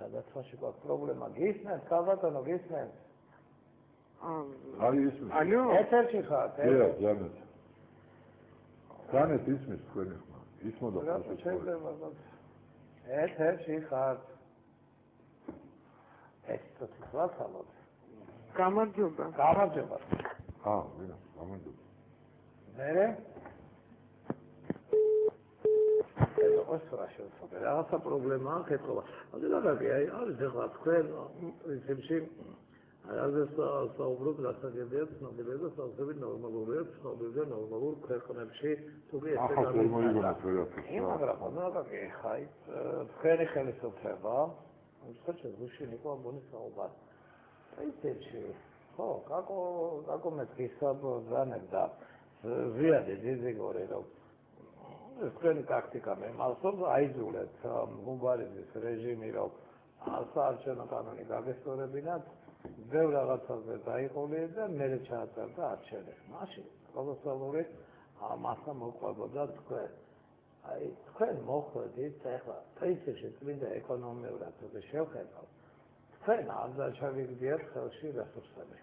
გადაცვაში გვაქვს პრობლემა. გისმენთ, ქალბატონო, გისმენთ? აი ისმის. ალო? ეთერში ხართ? დიახ, ძალიან. განეთ ისმის თქვენი ხმა. ისმოდა ხო? ეთერში ხართ. ეს თვალსალოთ. გამარჯობა. გამარჯობა. ვინა, გამარჯობა. მერე? რაღაცა პრობლემაა ხეთქობა. ანუ აი არის ახლა თქვენ პრინციპში რაზეც საუბრობთ გასაგებია ცნობილია და საუბრები ნორმალურია ცნობილი და ნორმალურ ქვეყნებში თუმცა ეს მაგრამ ნაკაკი ხაი თქვენი ხელისუფლება უცხოეთში რუსი იყო ამბონის საუბარი პრინციპში ხო კაკო მეცისაბ ზანებდა ზიადე ძიზიგორი რომ ეს თქვენი ტაქტიკა მე მალსობ აიძულეთ გუმბარიძის რეჟიმი რომ საარჩევნო კანონი გაგესწორებინათ ბევრ რაღაცაზე დაიყოლიეთ და მერე ჩაატარდა არჩევნები. მაშინ კოლოსალური მასა მოყვებოდა თქვენ. აი თქვენ მოხვედით ახლა პრინციპში წმინდა ეკონომიურად თუ შევხედავთ თქვენ არ დაჩავიგდიათ ხელში რესურსები.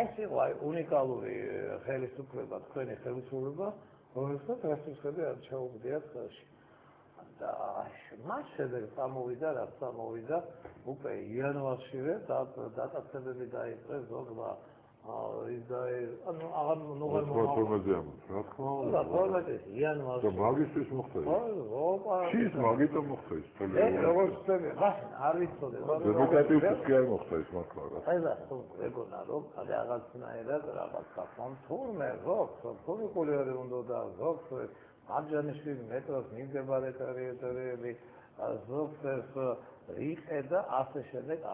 ეს იყო უნიკალური ხელისუფლება თქვენი ხელისუფლება რომელსაც რესურსები არ ჩაუგდიათ ხელში. და მას შემდეგ წამოვიდა რაც წამოვიდა უკვე იანვარშივე დატაცებები დაიწყეს ზოგმა ანუ აღარ ნორმალურია რა თქმა უნდა იანვარში და მაგისტრის მოხდა ის მაგიტო მოხდა ის როგორც ხდება მაშინ არ ვიცოდი დემოკრატიულ კი არ მოხდა ის მართლა აი და ეგონა რომ რაღაცნაირად რაღაცა თურმე პოლიტიკური უნდა ზოგს მარჯანიშვილი მეტროს მიმდებარე ტერიტორიები ზოგს რიყე და ასე შემდეგ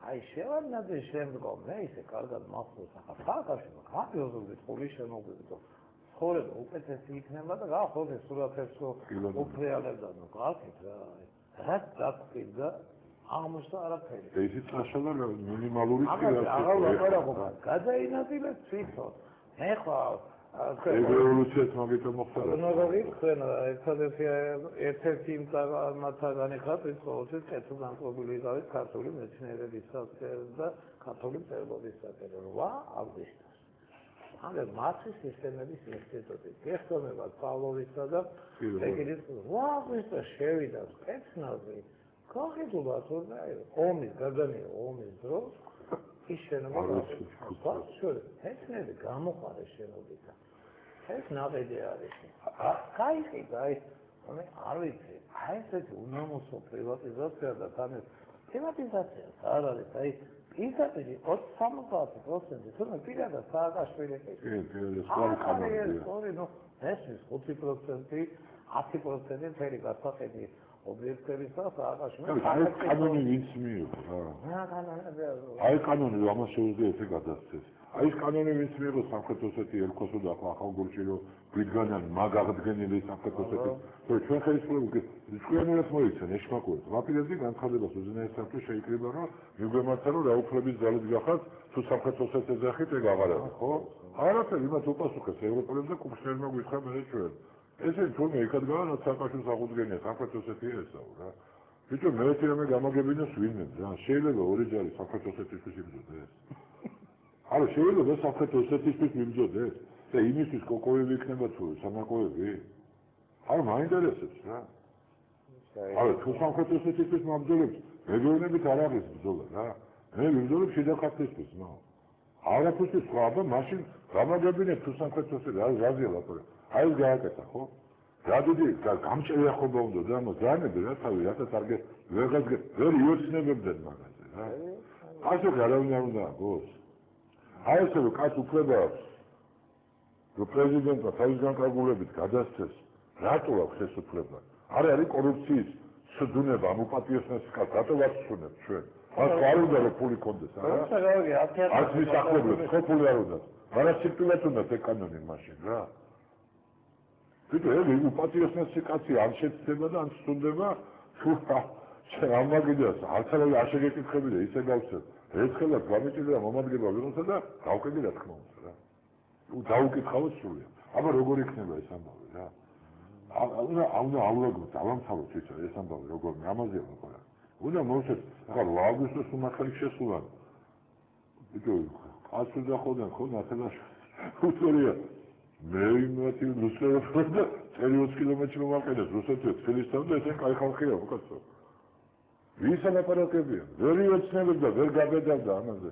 აი შევარდნაძის შემდგომ მე ისე კარგად მახსოვს ახლა სააკაშვილო გაფიოზობდით ხული შემოგვიდო ცხოვრება უკეთესი იქნება და გახსოვდეს სურათებს უფრეალებდა ნუ გაკეთ რა დაგკვირდა აღმოჩნდა არაფერი ისიც ნაშალა მინიმალური კი აღარ ლაპარაკობ გადაინაწილეთ თვითონ ეხლა რევოლუციაც მაგითო მოხდა. ნუ თქვენ ერთ-ერთი მათგანი ხართ ის ყოველთვის კეთილ განწყობილი იყავით ქართული მეცნიერებისას და ქართული მწერლობისას 8 აგვისტოს. ანუ მათის სისტემების ინსტიტუტი გესწრება პავლოვისა და ეგრეთ 8 აგვისტოს შევიდა სპეცნაზი გახედულა თორე ომის გადანია ომის დროს ის შენობა ეცნები გამოყარე შენობითა ეს ნაბედი არის გაიყიდა ეს არ ვიცი აი ესეთი უნამოსო პრივატიზაცია და თან ეს პრივატიზაცია არ არის აი ისეთი 60% თუნდაც პირადად სააკაშვილი ეს 5% 10% ფერი გასაყიდი ობიექტებისა სააკაშვილი კანონი ვინც მიიღო აი კანონი ამას შეუძლია ესე გადასცეს აი ეს კანონი ვინც მიიღო სამხრეთ ოსეთის ელქოსო და ახალგორში რომ გვიდგანან მაგ აღდგენილი სამხრეთ ოსეთის რომ ჩვენ ხელისუფლება ჩვენურად მოიქცენ ეშმაკურს ვაპირებდი განცხადებას უზენაესთან შეიკრიბა რომ მიგვემართა რომ რა უფლების ძალით გახართ თუ სამხრეთ ოსეთის ეძახით ეგ აღარ არის ხო არაფერი იმათ უპასუხეს ევროპელებს და კუქშტერმა გითხრა მე ჩვენ ესე თურმე იქად გავა სააკაშვილს აღუდგენია სამხრეთ ოსეთი ესაო რა ბიჭო მე თემე გამაგებინოს ვინმე რა შეიძლება ორი ჯარი სამხრეთ ოსეთისთვის იბრძოდეს არა შეიძლება სამხრეთ ოსეთისთვის მიბრძოდეს და იმისთვის კოკოები იქნება თუ სამაკოები არ მაინტერესებს რა არა თუ სამხრეთ ოსეთისთვის მაბრძოლებს მეგობრებით არ არის ბრძოლა რა მე ვიბრძოლებ შიდა ქართლისთვის ნო არაფერს სხვა და მაშინ გამაგებინებ თუ სამხრეთ ოსეთი რა ზაზია ლაპარაკი აი გააკეთა ხო? რა დიდი გამჭრელი ახობა უნდა და ამას განები რა თავი რასაც არ ვეღაზგე ვერ იოცნებებდნენ მაგაზე რა. ასე გარავინ არ უნდა გოს. აი ესე რომ კაც უფლება აქვს რომ პრეზიდენტმა თავის განკარგულებით გადასცეს რატო აქვს ეს უფლება? არ არის კორუფციის სდუნება ამ უპატიოსნეს კაც რატო ვაცუნებთ ჩვენ? მას არ უნდა რომ ფული კონდეს არა? არც მისახლებლებს ხო ფული არ უნდა. მაგრამ სიტუაციად უნდა ეს კანონი მაშინ რა. თვითონ ეს უპატიოსნეს კაცი არ შეცდება და არ სწუნდება თუ ამაგიდას არც არ შეგეკითხები და ისე გავცეთ ერთხელაც გამიჭირდა მომადგება ვიღოცა და გავკეთე რა თქმა უნდა რა თუ დაუკითხავთ სრულიად აბა როგორ იქნება ეს ამბავი რა უნდა აულაგოთ, ავამთავროთ ის ეს ამბავი როგორ ამაზე ვიყო. უნდა მოვშეთ, ახლა 8 აგვისტოს უმართალი შესულან. იტო ასულა ხოდან ახლა უთორია. მე იმათი რუსეთს და 20 კილომეტრი მომაყენებს რუსეთს ფილისთან და ესე კაი ხალხია უკაცო. ვის ალაპარაკებია? ვერ იცნებდა, ვერ გაბედავდა ამაზე.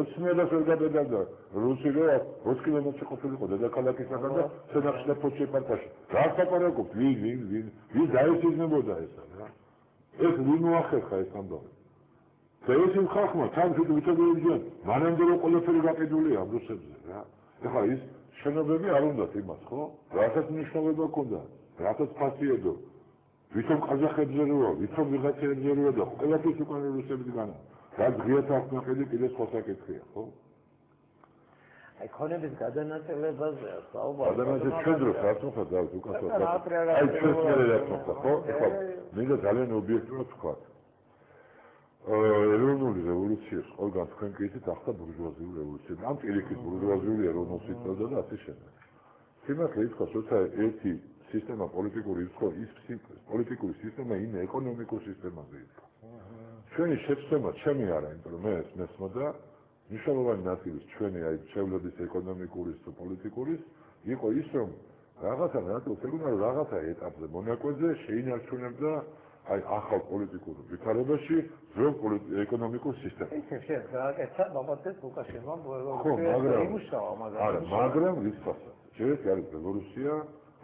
ოცნებას ვერ გაბედავდა რუსი რო 20 კილომეტრი ყოფილიყო დედაქალაქისაგან და სენახში და ფოჩი პარტაში. რა საპარაკობთ? ვინ დაესიზნებოდა ესა რა? ეს ვინ მოახერხა ეს ამბავი? ეს იმ ხალხმა თან ვიწოდებიან, მანამდე რომ ყველაფერი გაყიდულია ამ რუსებზე რა. ეხლა ის შენობები არ უნდათ იმას, ხო? რასაც მნიშვნელობა ჰქონდა, რასაც ფასიედო. ვითომ ყაზახებზე როა, ვითომ ვიღაცებზე როა და ყველაფერს უკან რუსები განა. რაც ღიათ ახმაყიდი კიდე სხვა საკითხია, ხო? აი ქონების გადანაწილებაზე საუბარი. გადანაწილება ჩვენ დროს არ თქო და უკასო. აი ჩვენ შეიძლება თქო, ხო? ეხლა მინდა ძალიან ობიექტურად ვთქვა. ეროვნული რევოლუციის ყველგან თქვენ კითხვით ახლა ბურჟუაზიული რევოლუცია. ამ პირიქით ბურჟუაზიული ეროვნულ სიტყვაზე და ასე შემდეგ. სიმართლე ითქვას, როცა ერთი სისტემა პოლიტიკური იყო, ის პოლიტიკური სისტემა იმ ეკონომიკურ სისტემაზე იყო. ჩვენი შეცდომა ჩემი არა, იმიტომ რომ მე ეს მესმოდა, მნიშვნელოვანი ნაწილის ჩვენი აი ჩვეულების ეკონომიკური და პოლიტიკური იყო ის, რომ რაღაცა ნაწილს ეგონა რომ რაღაცა ეტაპზე მონაკვეთზე შეინარჩუნებდა აი ახალ პოლიტიკურ ვითარებაში ძველ ეკონომიკურ სისტემას. ისე გააკეთა ბაბათეს ლუკაშენკომ იმუშავა მაგრამ რის ფასად? შეიძლება არის რევოლუცია,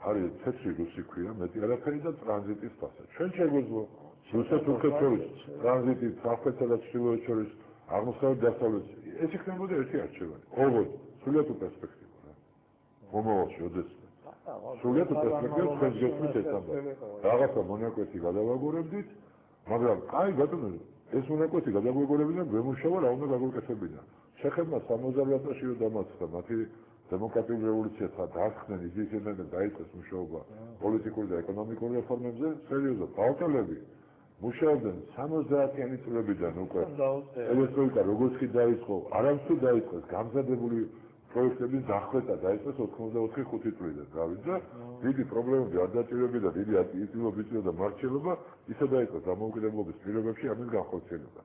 არის თეთრი რუსი ქვია, მეტი არაფერი და ტრანზიტის ფასად. ჩვენ შეგვეძლო რუსეთ-თურქეთს შორის ტრანზიტით სამხრეთსა და ჩრდილოეთს შორის აღმოსავლეთ-დასავლეთ ეს იქნებოდა ერთი არჩევანი. ოღონდ სრულიად პერსპექტივა რა. მომავალში ოდესმე. სრულიად პერსპექტივა ჩვენ გესმით ეს ამბავი. რაღაცა მონაკვეთი გადავაგორებდით, მაგრამ აი ბატონო, ეს მონაკვეთი გადავაგორებინა გვემუშავა რა უნდა გაგვეკეთებინა. ჩეხებმა 70-ში რომ დამარცხდა მათი დემოკრატიული რევოლუცია დაასხნენ ისინი და დაიწყეს მუშაობა პოლიტიკური და ეკონომიკური რეფორმებზე, სერიოზულად ბალტელები მუშაობდნენ 70-იანი წლებიდან უკვე. პერესტროიკა როგორც კი დაიწყო, არამხოლოდ დაიწყეს გამზადებული პროექტების დახვეწა დაიწყეს 84-5 წლიდან, გავიდა დიდი პრობლემები არ დაჭირებდა დიდი აწილობიწილო და მარჩილობა, ისე დაიწყეს დამოუკიდებლობის პირობებში ამის განხორციელება.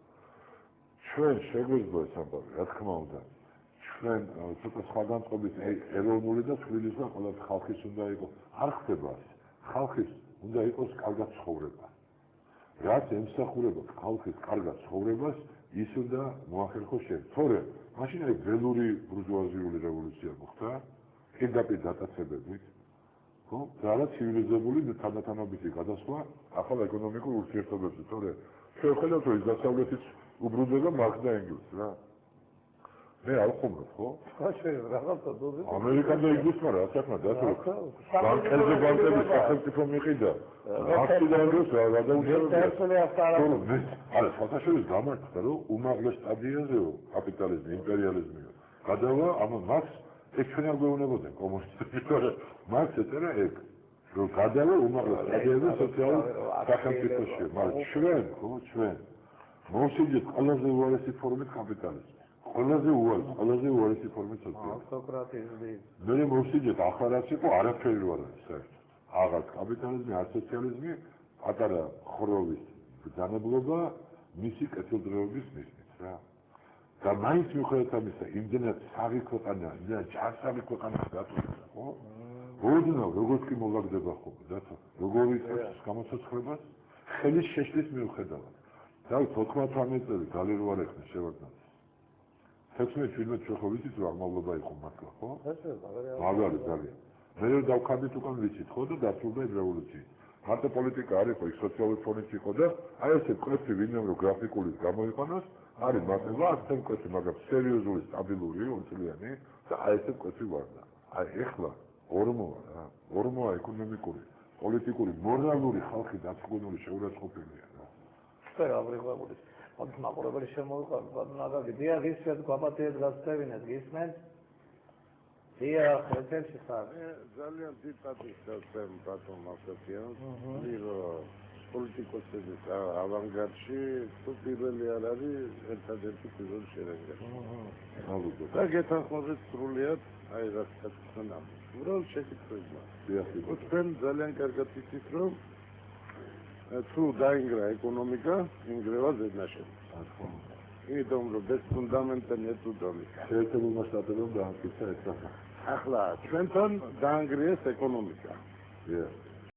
ჩვენ შეგვეძლო ეს ამბავი, რა თქმა უნდა. ჩვენ ცოტა სხვა განწყობის ეროვნული და ცვლილის და ყველა ხალხის უნდა იყოს. არ ხდება ეს. ხალხის უნდა იყოს კარგად ცხოვრება. რაც ემსახურება ხალხის კარგად ცხოვრებას, ის უნდა მოახერხოს შენ. თორემ მაშინ აი ველური ბურჟუაზიული რევოლუცია მოხდა, პირდაპირ დატაცებებით, ხო? და რა ცივილიზებული თანდათანობითი გადასვლა ახალ ეკონომიკურ ურთიერთობებზე. თორემ ჩვენ ხედავთ რომ ის დასავლეთის უბრუნდება მარკს და ენგელსს რა. მე არ ხომრობ, ხო? რაღაცა დოზე. ამერიკა და ინგლისმა რა საქმე დათო. ბანკებზე ბანკების სახელმწიფო მიყიდა. აქტივადებს რა გადაუშავებია. არა, ფაქტობრივად გამართდა რომ უმაღლეს სტადიაზეო კაპიტალიზმი, იმპერიალიზმი. გადავა ამ მარკს ეს ჩვენ არ გვეუბნებოდნენ კომუნისტები, თორე მარკს ეწერა ეგ. რომ გადავა უმაღლეს სტადიაზე სოციალურ სახელმწიფოში, მაგრამ ჩვენ, ხო, ჩვენ მოვშიჯეთ ყველაზე უარესი ფორმით კაპიტალიზმი. ყველაზე უარესი ფორმით სოციალიზმი. ავტოკრატიზმი. მე მოვშიჯეთ ახლა რაც იყო არაფერი რო არ არის საერთოდ. აღარ კაპიტალიზმი, არ სოციალიზმი, პატარა ხროვის ბრძანებლობა, მისი კეთილდღეობის მიზნით რა. და მაინც მიუხედავად ამისა, იმდენად საღი ქვეყანაა, იმდენად ჯანსაღი ქვეყანაა დათვლილი, ხო? ოდნავ როგორც კი მოვაგდება ხო, დათო, როგორი წელს გამოცოცხლებას, ხელის შეშლის მიუხედავად. და 98 წელი გალი რო არ ეხნა შევაგდან. 16-17 ჩვენ ხო ვიცით რომ აღმავლობა იყო მართლა, ხო? მაგარი ძალიან. მე დავხანდით უკან ვიცით ხო და დასრულდა ეს რევოლუცია. მარტო პოლიტიკა არ იყო, იქ სოციალური ფონიც იყო და აი ესე მკვეთრი ვინმე რომ გრაფიკული გამოიყენოს, არის მართლა ასე მკვეთრი, მაგრამ სერიოზული, სტაბილური, ორწლიანი და აი ესე მკვეთრი ვარდა. აი ეხლა ორმოა რა, ორმოა ეკონომიკური, პოლიტიკური, მორალური ხალხი დაწყვეტილი შეურაცხყოფილია რა. სპერო აბრიღებული. ოღონდ მაყურებელი შემოიყვება, ბატონო, დიახ, ის გვაპატიეთ გასწევინეთ, გისმენთ? დიახ, ეთერში ხარ. ძალიან დიდ პატივს დავწევ ბატონ მასაკიანს, რომ პოლიტიკოსების ავანგარდში თუ პირველი არ არის, ერთადერთი პირველი შერენგა. და გეთანხმებით სრულიად, აი რა თქვა. უბრალოდ შეკითხვებია. დიახ. თქვენ ძალიან კარგად იცით, რომ თუ დაინგრა ეკონომიკა, ინგრევა ზედნაშენი. იმიტომ რომ ეს ფუნდამენტი ნეტუდომი. შეერთებულმა შტატებმა დაამტკიცა ეს სახე. ახლა ჩვენთან დაანგრიეს ეკონომიკა. დიახ.